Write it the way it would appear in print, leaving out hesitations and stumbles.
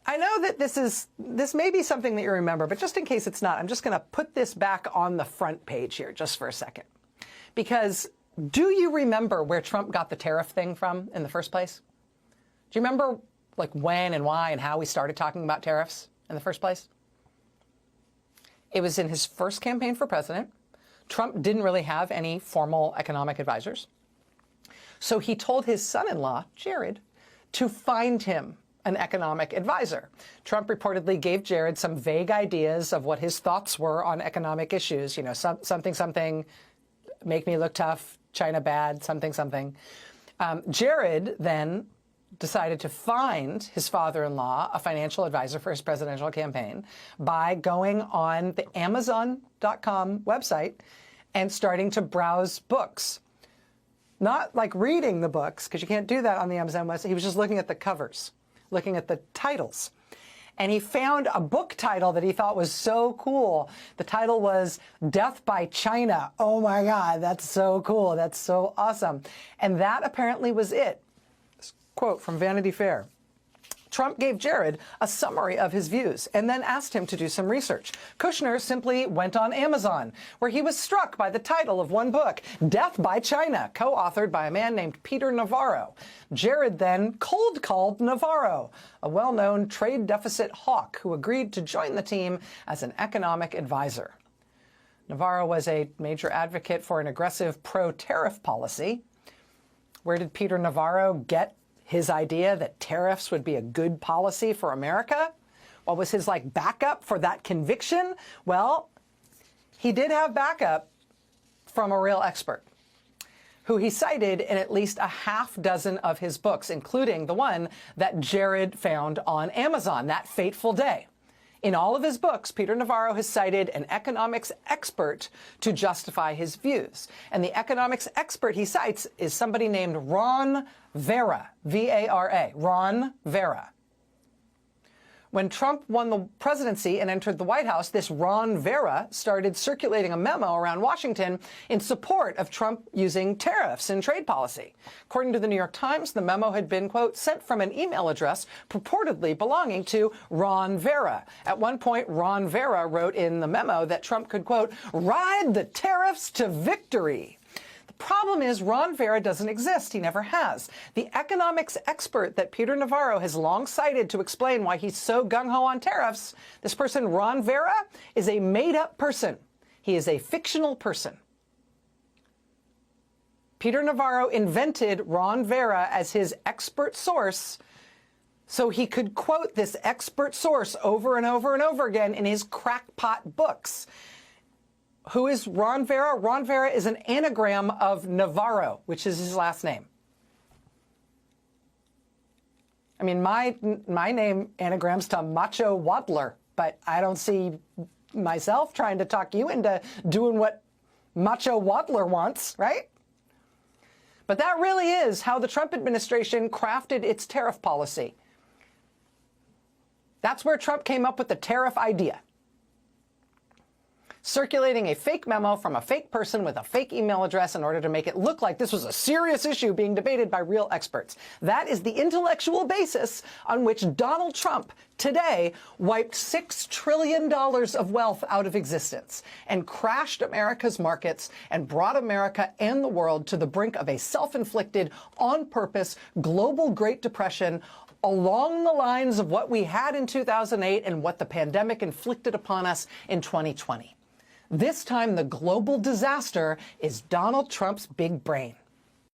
I know that this may be something that you remember, but just in case it's not, I'm just going to put this back on the front page here just for a second. Because do you remember where Trump got the tariff thing from in the first place? Do you remember like when and why and how we started talking about tariffs in the first place? It was in his first campaign for president. Trump didn't really have any formal economic advisors. So he told his son-in-law, Jared, to find him an economic advisor. Trump reportedly gave Jared some vague ideas of what his thoughts were on economic issues. You know, something, make me look tough, China bad, something. Jared then decided to find his father-in-law a financial advisor for his presidential campaign by going on the Amazon.com website and starting to browse books. Not like reading the books, because you can't do that on the Amazon website. He was just looking at the covers, looking at the titles. And he found a book title that he thought was so cool. The title was Death by China. Oh my God, that's so cool. That's so awesome. And that apparently was it. This quote from Vanity Fair. Trump gave Jared a summary of his views and then asked him to do some research. Kushner simply went on Amazon, where he was struck by the title of one book, Death by China, co-authored by a man named Peter Navarro. Jared then cold called Navarro, a well-known trade deficit hawk who agreed to join the team as an economic advisor. Navarro was a major advocate for an aggressive pro-tariff policy. Where did Peter Navarro get his idea that tariffs would be a good policy for America? What was his backup for that conviction? Well, he did have backup from a real expert who he cited in at least a half dozen of his books, including the one that Jared found on Amazon that fateful day. In all of his books, Peter Navarro has cited an economics expert to justify his views. And the economics expert he cites is somebody named Ron Vera, V-A-R-A, Ron Vera. When Trump won the presidency and entered the White House, this Ron Vera started circulating a memo around Washington in support of Trump using tariffs in trade policy. According to the New York Times, the memo had been, quote, sent from an email address purportedly belonging to Ron Vera. At one point, Ron Vera wrote in the memo that Trump could, quote, ride the tariffs to victory. Problem is, Ron Vera doesn't exist. He never has. The economics expert that Peter Navarro has long cited to explain why he's so gung-ho on tariffs, this person, Ron Vera, is a made-up person. He is a fictional person. Peter Navarro invented Ron Vera as his expert source so he could quote this expert source over and over and over again in his crackpot books. Who is Ron Vera? Ron Vera is an anagram of Navarro, which is his last name. I mean, my name anagrams to Macho Waddler, but I don't see myself trying to talk you into doing what Macho Waddler wants, right? But that really is how the Trump administration crafted its tariff policy. That's where Trump came up with the tariff idea. Circulating a fake memo from a fake person with a fake email address in order to make it look like this was a serious issue being debated by real experts. That is the intellectual basis on which Donald Trump today wiped $6 trillion of wealth out of existence and crashed America's markets and brought America and the world to the brink of a self-inflicted, on-purpose, global Great Depression along the lines of what we had in 2008 and what the pandemic inflicted upon us in 2020. This time, the global disaster is Donald Trump's big brain.